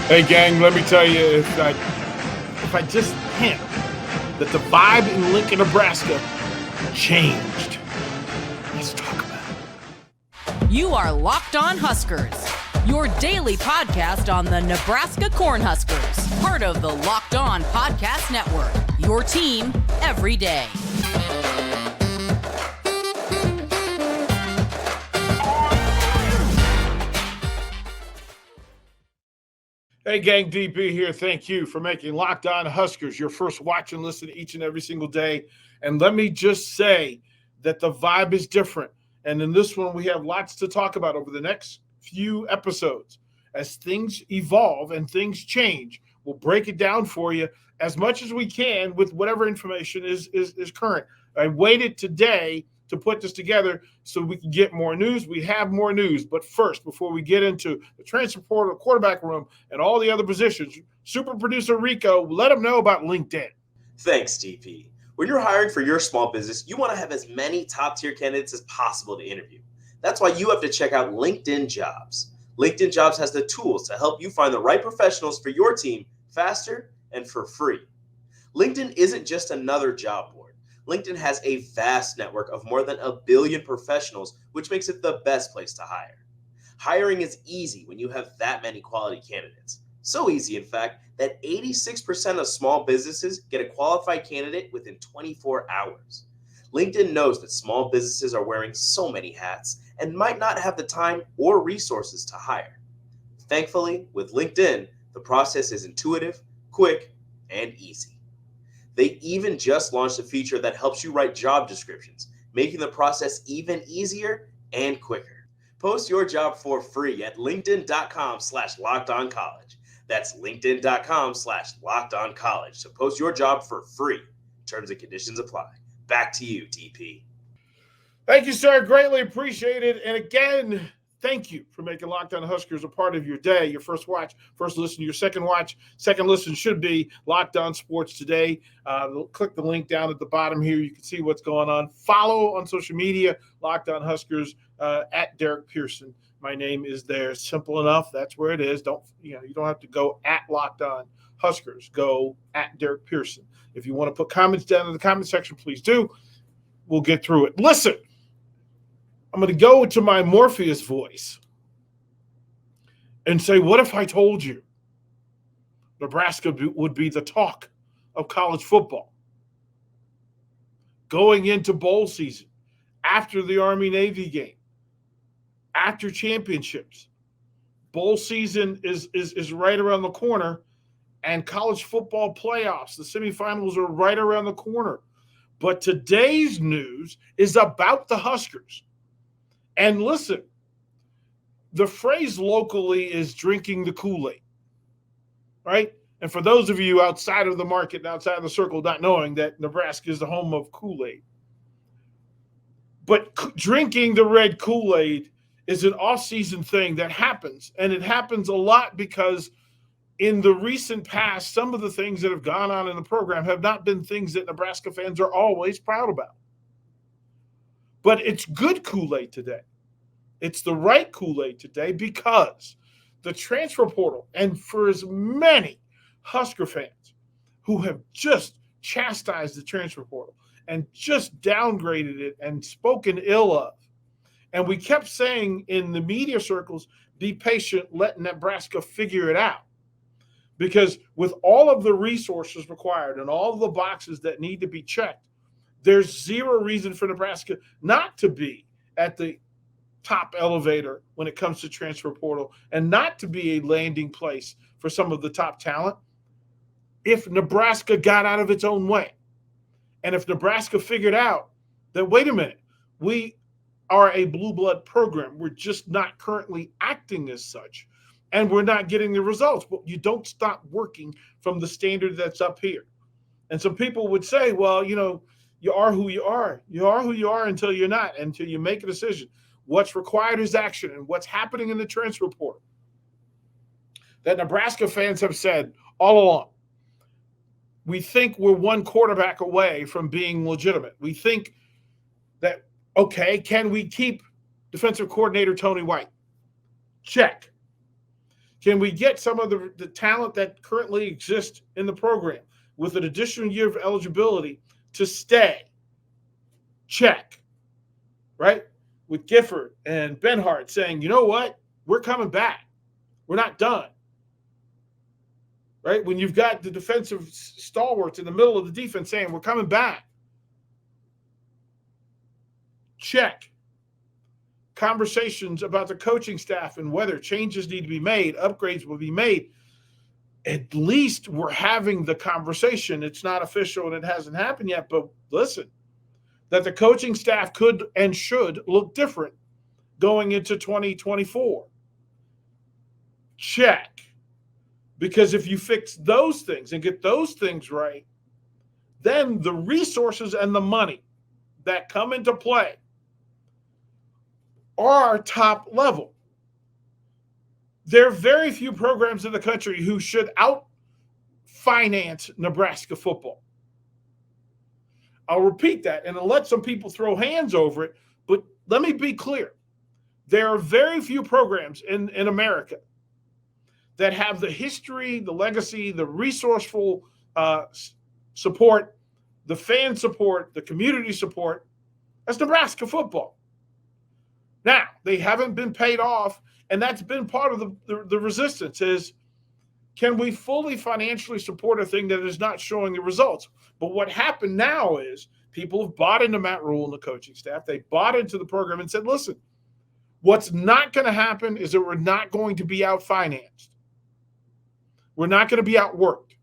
Hey, gang, let me tell you, if I just hint that the vibe in Lincoln, Nebraska changed, let's talk about it. You are Locked On Huskers, your daily podcast on the Nebraska Cornhuskers, part of the Locked On Podcast Network, your team every day. Hey, gang, DB here. Thank you for making Locked On Huskers your first watch and listen each and every single day. And let me just say that the vibe is different. And in this one, we have lots to talk about over the next few episodes. As things evolve and things change, we'll break it down for you as much as we can with whatever information is current. I waited today to put this together so we can get more news. We have more news. But first, before we get into the transfer portal, quarterback room, and all the other positions, super producer Rico, let them know about LinkedIn. Thanks, DP. When you're hiring for your small business, you want to have as many top-tier candidates as possible to interview. That's why you have to check out LinkedIn Jobs. LinkedIn Jobs has the tools to help you find the right professionals for your team faster and for free. LinkedIn isn't just another job board. LinkedIn has a vast network of more than 1 billion professionals, which makes it the best place to hire. Hiring is easy when you have that many quality candidates. So easy, in fact, that 86% of small businesses get a qualified candidate within 24 hours. LinkedIn knows that small businesses are wearing so many hats and might not have the time or resources to hire. Thankfully, with LinkedIn, the process is intuitive, quick, and easy. They even just launched a feature that helps you write job descriptions, making the process even easier and quicker. Post your job for free at linkedin.com/lockedoncollege. That's linkedin.com/lockedoncollege to post your job for free. Terms and conditions apply. Back to you, DP. Thank you, sir. Greatly appreciated. And again, thank you for making Locked On Huskers a part of your day, your first watch, first listen, your second watch. Second listen should be Locked On Sports Today. Click the link down at the bottom here. You can see what's going on. Follow on social media, Locked On Huskers, at Derrick Pearson. My name is there. Simple enough. That's where it is. You don't have to go at Locked On Huskers. Go at Derrick Pearson. If you want to put comments down in the comment section, please do. We'll get through it. Listen. I'm going to go into my Morpheus voice and say, what if I told you Nebraska would be the talk of college football going into bowl season, after the Army-Navy game, after championships? Bowl season is right around the corner, and college football playoffs, the semifinals, are right around the corner. But today's news is about the Huskers. And listen, the phrase locally is drinking the Kool-Aid, right? And for those of you outside of the market and outside of the circle not knowing that Nebraska is the home of Kool-Aid, but drinking the red Kool-Aid is an off-season thing that happens. And it happens a lot because in the recent past, some of the things that have gone on in the program have not been things that Nebraska fans are always proud about. But it's good Kool-Aid today. It's the right Kool-Aid today because the transfer portal, and for as many Husker fans who have just chastised the transfer portal and just downgraded it and spoken ill of, and we kept saying in the media circles, be patient, let Nebraska figure it out. Because with all of the resources required and all of the boxes that need to be checked, there's zero reason for Nebraska not to be at the top elevator when it comes to transfer portal and not to be a landing place for some of the top talent if Nebraska got out of its own way. And if Nebraska figured out that, wait a minute, we are a blue blood program. We're just not currently acting as such, and we're not getting the results. But you don't stop working from the standard that's up here. And some people would say, well, you are who you are. You are who you are until you're not, until you make a decision. What's required is action, and what's happening in the transfer portal that Nebraska fans have said all along. We think we're one quarterback away from being legitimate. We think that, okay, can we keep defensive coordinator Tony White? Check. Can we get some of the talent that currently exists in the program with an additional year of eligibility to stay? Check. Right? With Gifford and Benhart saying, you know what? We're coming back. We're not done. Right? When you've got the defensive stalwarts in the middle of the defense saying, we're coming back. Check. Conversations about the coaching staff and whether changes need to be made, upgrades will be made. At least we're having the conversation. It's not official and it hasn't happened yet, but listen, that the coaching staff could and should look different going into 2024. Check. Because if you fix those things and get those things right, then the resources and the money that come into play are top level. There are very few programs in the country who should out-finance Nebraska football. I'll repeat that, and I'll let some people throw hands over it, but let me be clear. There are very few programs in America that have the history, the legacy, the resourceful support, the fan support, the community support as Nebraska football. Now, they haven't been paid off, and that's been part of the resistance is, can we fully financially support a thing that is not showing the results? But what happened now is people have bought into Matt Rule and the coaching staff. They bought into the program and said, listen, what's not going to happen is that we're not going to be out-financed. We're not going to be outworked.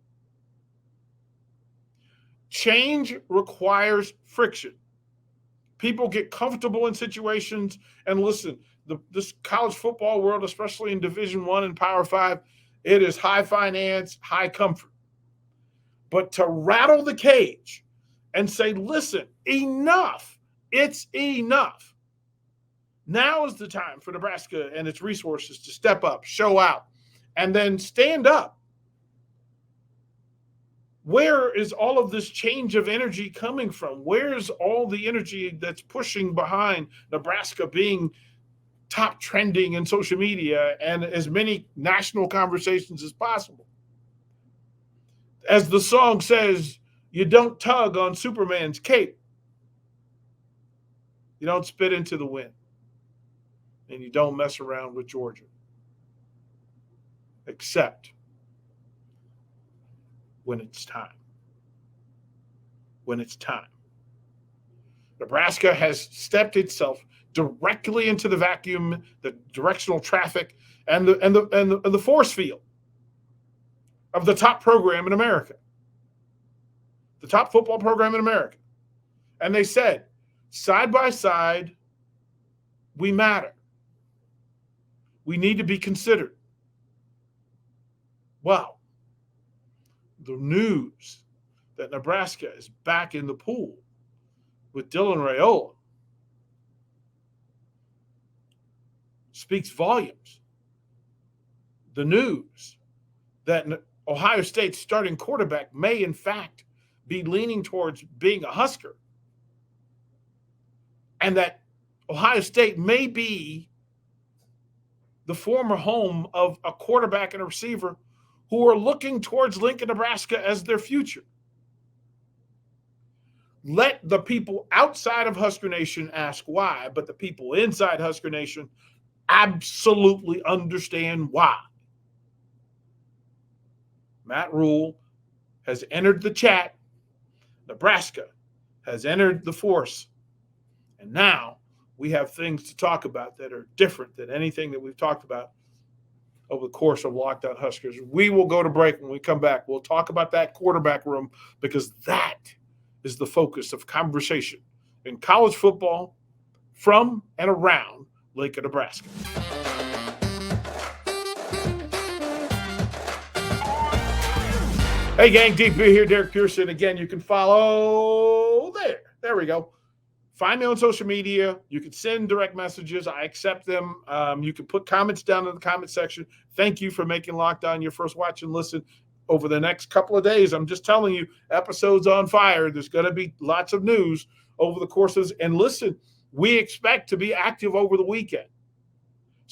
Change requires friction. People get comfortable in situations, and listen, this college football world, especially in Division I and Power 5, it is high finance, high comfort. But to rattle the cage and say, listen, enough, it's enough. Now is the time for Nebraska and its resources to step up, show out, and then stand up. Where is all of this change of energy coming from? Where's all the energy that's pushing behind Nebraska being top trending in social media and as many national conversations as possible? As the song says, you don't tug on Superman's cape. You don't spit into the wind. And you don't mess around with Georgia. Except when it's time. When it's time. Nebraska has stepped itself directly into the vacuum, the directional traffic, and the force field of the top program in America. The top football program in America. And they said, side by side, we matter. We need to be considered. Wow. The news that Nebraska is back in the pool with Dylan Raiola speaks volumes. The news that Ohio State's starting quarterback may, in fact, be leaning towards being a Husker, and that Ohio State may be the former home of a quarterback and a receiver who are looking towards Lincoln, Nebraska as their future. Let the people outside of Husker Nation ask why, but the people inside Husker Nation absolutely understand why. Matt Rule has entered the chat. Nebraska has entered the force. And now we have things to talk about that are different than anything that we've talked about over the course of Locked On Huskers. We will go to break. When we come back, we'll talk about that quarterback room, because that is the focus of conversation in college football from and around Lincoln, Nebraska. Hey, gang, DP here, Derrick Pearson. Again, you can follow there we go. Find me on social media. You can send direct messages. I accept them. You can put comments down in the comment section. Thank you for making Locked On your first watch and listen over the next couple of days. I'm just telling you, episodes on fire. There's going to be lots of news over the courses. And listen, we expect to be active over the weekend.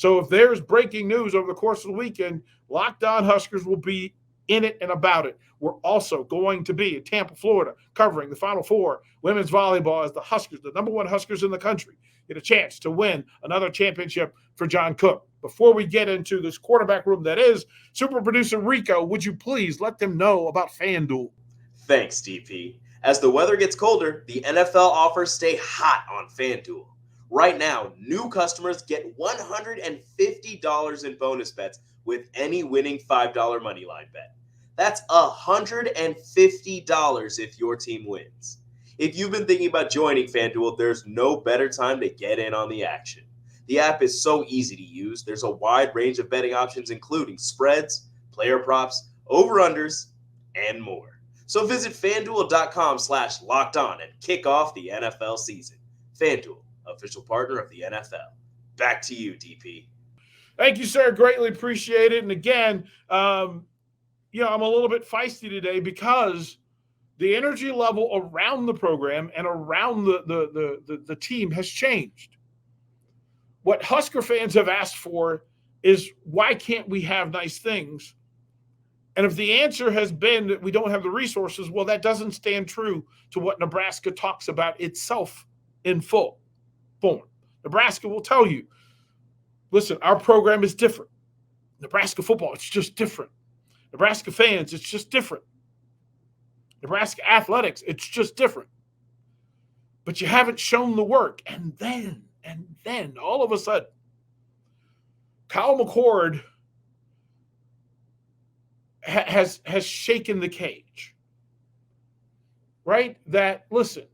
So if there's breaking news over the course of the weekend, Locked On Huskers will be in it and about it. We're also going to be in Tampa, Florida, covering the Final Four women's volleyball as the Huskers, the number one Huskers in the country, get a chance to win another championship for John Cook. Before we get into this quarterback room that is, super producer Rico, would you please let them know about FanDuel? Thanks, DP. As the weather gets colder, the NFL offers stay hot on FanDuel. Right now, new customers get $150 in bonus bets with any winning $5 moneyline bet. That's $150 if your team wins. If you've been thinking about joining FanDuel, there's no better time to get in on the action. The app is so easy to use. There's a wide range of betting options, including spreads, player props, over-unders, and more. So visit FanDuel.com/lockedon and kick off the NFL season. FanDuel, official partner of the NFL. Back to you, DP. Thank you, sir. Greatly appreciate it. And again, I'm a little bit feisty today because the energy level around the program and around the team has changed. What Husker fans have asked for is, why can't we have nice things? And if the answer has been that we don't have the resources, well, that doesn't stand true to what Nebraska talks about itself in full form. Nebraska will tell you, listen, our program is different. Nebraska football, it's just different. Nebraska fans, it's just different. Nebraska athletics, it's just different. But you haven't shown the work. And then all of a sudden, Kyle McCord has shaken the cage, right? That, listen,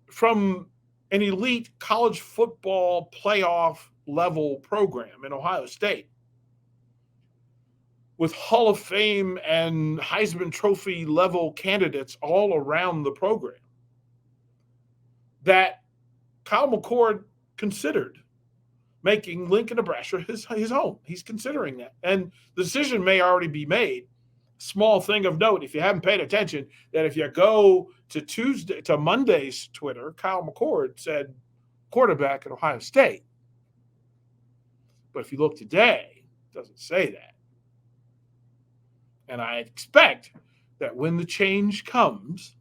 from an elite college football playoff level program in Ohio State with Hall of Fame and Heisman Trophy level candidates all around the program, that Kyle McCord considered making Lincoln, Nebraska his home. He's considering that. And the decision may already be made. Small thing of note, if you haven't paid attention, that if you go to Monday's Twitter, Kyle McCord said quarterback at Ohio State. But if you look today, it doesn't say that. And I expect that when the change comes,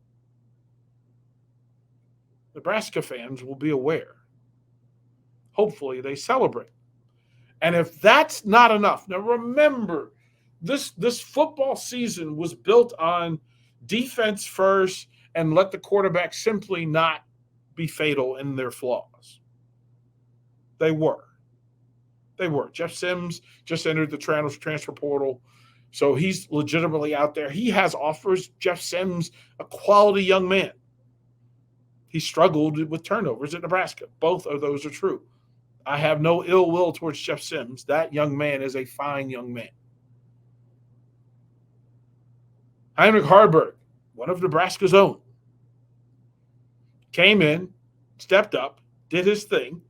Nebraska fans will be aware. Hopefully they celebrate. And if that's not enough, now remember, this football season was built on defense first and let the quarterback simply not be fatal in their flaws. They were. Jeff Sims just entered the transfer portal, so he's legitimately out there. He has offers. Jeff Sims, a quality young man. He struggled with turnovers at Nebraska. Both of those are true. I have no ill will towards Jeff Sims. That young man is a fine young man. Heinrich Harburg, one of Nebraska's own, came in, stepped up, did his thing,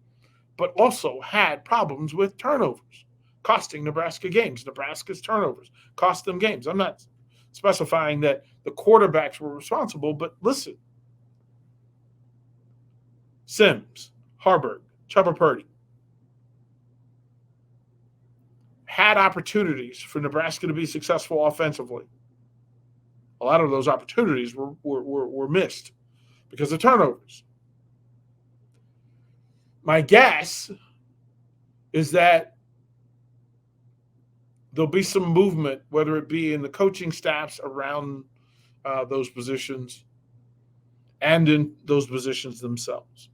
but also had problems with turnovers, costing Nebraska games. Nebraska's turnovers cost them games. I'm not specifying that the quarterbacks were responsible, but listen. Sims, Harburg, Chubba Purdy had opportunities for Nebraska to be successful offensively. A lot of those opportunities were missed because of turnovers. My guess is that there'll be some movement, whether it be in the coaching staffs around those positions and in those positions themselves.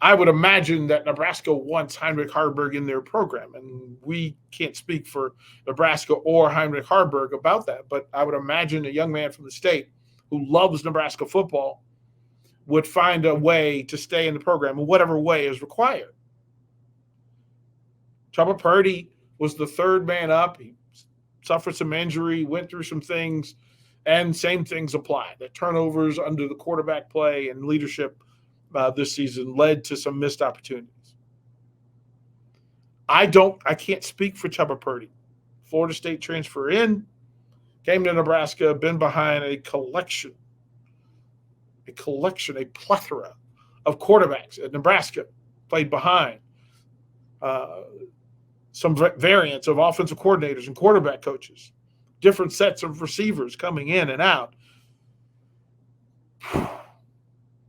I would imagine that Nebraska wants Heinrich Harburg in their program, and we can't speak for Nebraska or Heinrich Harburg about that, but I would imagine a young man from the state who loves Nebraska football would find a way to stay in the program in whatever way is required. Chubba Purdy was the third man up. He suffered some injury, went through some things, and same things apply. The turnovers under the quarterback play and leadership this season led to some missed opportunities. I can't speak for Chubba Purdy. Florida State transfer in, came to Nebraska, been behind a plethora of quarterbacks at Nebraska, played behind. some variants of offensive coordinators and quarterback coaches, different sets of receivers coming in and out.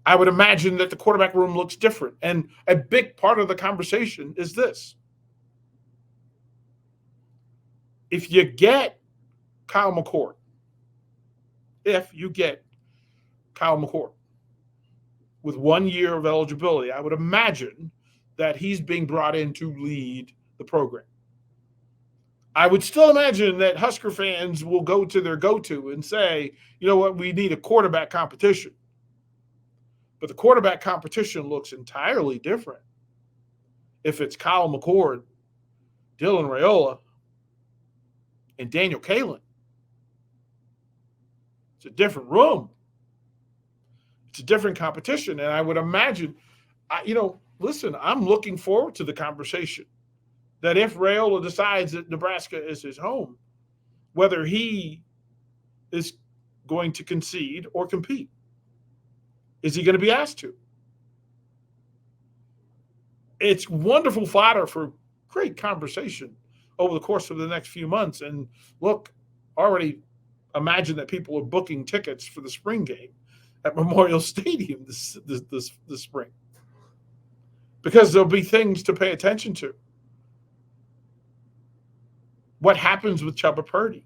I would imagine that the quarterback room looks different. And a big part of the conversation is this. If you get Kyle McCord, with 1 year of eligibility, I would imagine that he's being brought in to lead the program. I would still imagine that Husker fans will go to their go-to and say, you know what, we need a quarterback competition. But the quarterback competition looks entirely different if it's Kyle McCord, Dylan Raiola, and Daniel Kaelin. It's a different room. It's a different competition. And I would imagine, listen, I'm looking forward to the conversation that if Raiola decides that Nebraska is his home, whether he is going to concede or compete. Is he going to be asked to? It's wonderful fodder for great conversation over the course of the next few months. And look, already imagine that people are booking tickets for the spring game at Memorial Stadium this spring, because there'll be things to pay attention to. What happens with Chubba Purdy?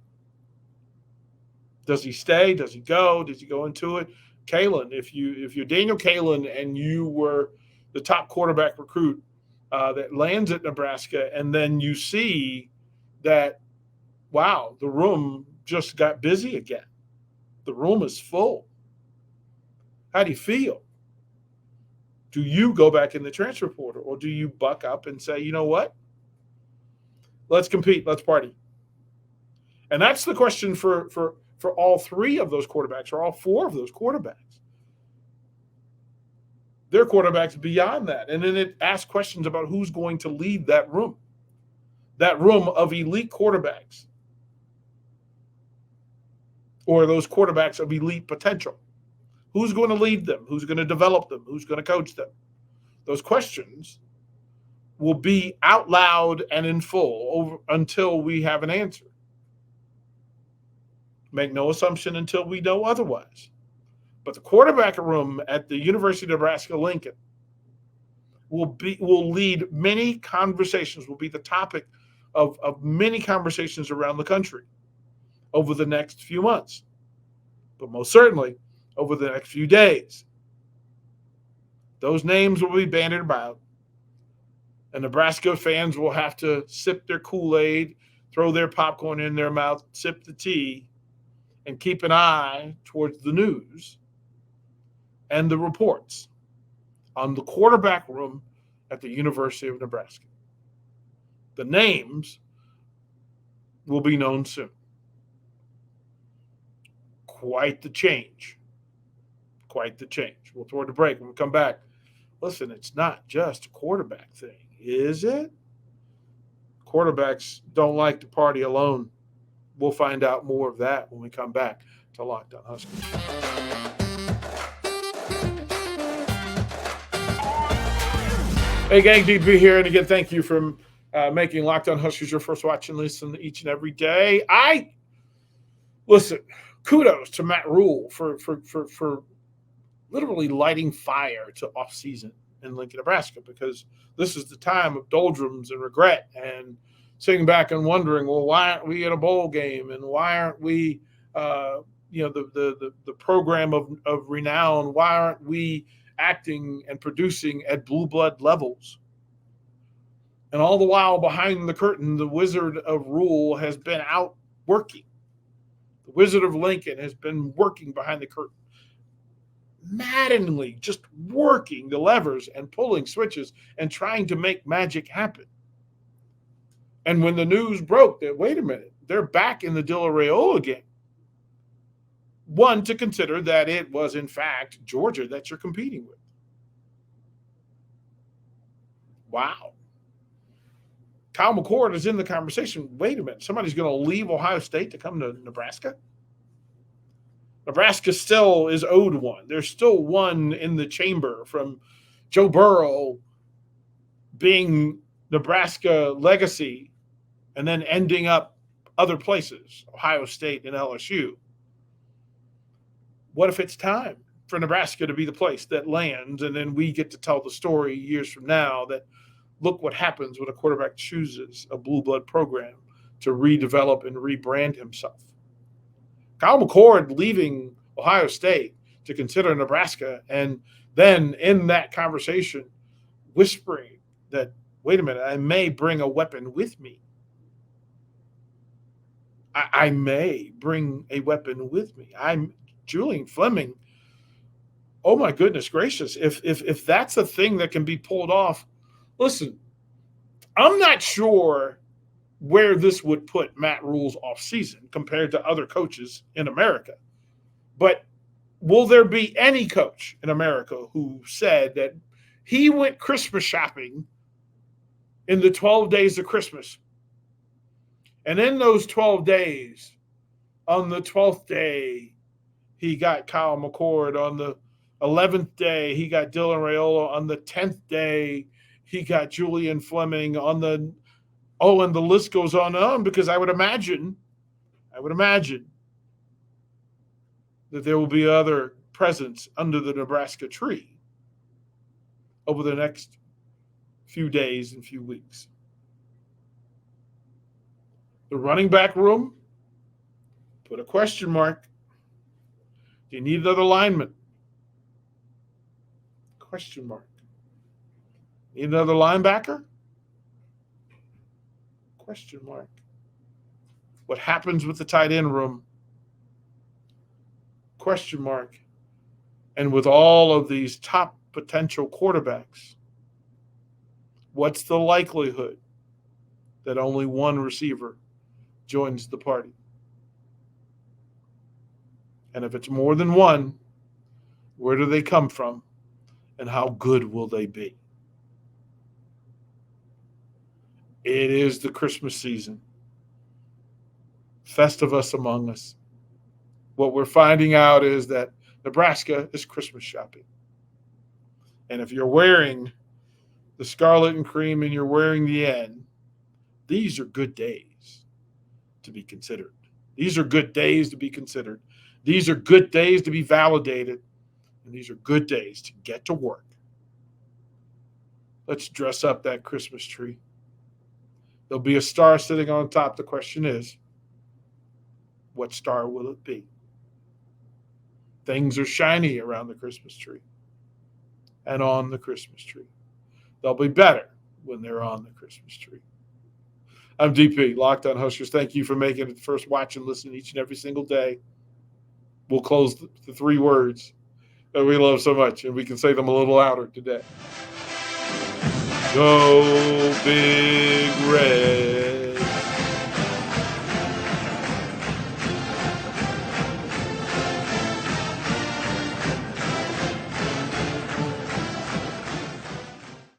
Does he stay? Does he go? Does he go into it? Kaelin, if you're Daniel Kaelin and you were the top quarterback recruit that lands at Nebraska, and then you see that, wow, the room just got busy again. The room is full. How do you feel? Do you go back in the transfer portal, or do you buck up and say, you know what? Let's compete. Let's party. And that's the question for all three of those quarterbacks, or all four of those quarterbacks. They're quarterbacks beyond that. And then it asks questions about who's going to lead that room of elite quarterbacks, or those quarterbacks of elite potential. Who's going to lead them? Who's going to develop them? Who's going to coach them? Those questions will be out loud and in full until we have an answer. Make no assumption until we know otherwise. But the quarterback room at the University of Nebraska-Lincoln will lead many conversations, will be the topic of many conversations around the country over the next few months, but most certainly over the next few days. Those names will be bandied about, and Nebraska fans will have to sip their Kool-Aid, throw their popcorn in their mouth, sip the tea, and keep an eye towards the news and the reports on the quarterback room at the University of Nebraska. The names will be known soon. Quite the change. Quite the change. We'll throw it a break when we come back. Listen, it's not just a quarterback thing, is it? Quarterbacks don't like to party alone. We'll find out more of that when we come back to Locked On Huskers. Hey, gang, DB here. And again, thank you for making Locked On Huskers your first watch and listen each and every day. Listen, kudos to Matt Rule for literally lighting fire to off-season in Lincoln, Nebraska, because this is the time of doldrums and regret and sitting back and wondering, well, why aren't we in a bowl game, and why aren't we, the program of renown? Why aren't we acting and producing at blue blood levels? And all the while, behind the curtain, the Wizard of Rule has been out working. The Wizard of Lincoln has been working behind the curtain, maddeningly just working the levers and pulling switches and trying to make magic happen. And when the news broke that, wait a minute, they're back in the Dylan Raiola game, one, to consider that it was, in fact, Georgia that you're competing with. Wow. Kyle McCord is in the conversation. Wait a minute, somebody's going to leave Ohio State to come to Nebraska? Nebraska still is owed one. There's still one in the chamber from Joe Burrow being Nebraska legacy and then ending up other places, Ohio State and LSU. What if it's time for Nebraska to be the place that lands, and then we get to tell the story years from now that look what happens when a quarterback chooses a blue blood program to redevelop and rebrand himself. Kyle McCord leaving Ohio State to consider Nebraska, and then in that conversation whispering that, wait a minute, I may bring a weapon with me. I may bring a weapon with me. I'm Julian Fleming. Oh my goodness gracious. If that's a thing that can be pulled off, listen, I'm not sure where this would put Matt Rule's offseason compared to other coaches in America. But will there be any coach in America who said that he went Christmas shopping in the 12 days of Christmas, and in those 12 days, on the 12th day, he got Kyle McCord. On the 11th day, he got Dylan Raiola. On the 10th day, he got Julian Fleming. And the list goes on and on, because I would imagine that there will be other presents under the Nebraska tree over the next few days and few weeks. The running back room, put a question mark. Do you need another lineman? Question mark. Need another linebacker? Question mark. What happens with the tight end room? Question mark. And with all of these top potential quarterbacks, what's the likelihood that only one receiver joins the party? And if it's more than one, where do they come from, and how good will they be? It is the Christmas season. Festivus among us. What we're finding out is that Nebraska is Christmas shopping. And if you're wearing the scarlet and cream and you're wearing the N, these are good days to be considered. These are good days to be considered. These are good days to be validated. And these are good days to get to work. Let's dress up that Christmas tree. There'll be a star sitting on top. The question is, what star will it be? Things are shiny around the Christmas tree and on the Christmas tree. They'll be better when they're on the Christmas tree. I'm DP, Locked On Huskers. Thank you for making it the first watch and listen each and every single day. We'll close the three words that we love so much, and we can say them a little louder today. Go Big Red.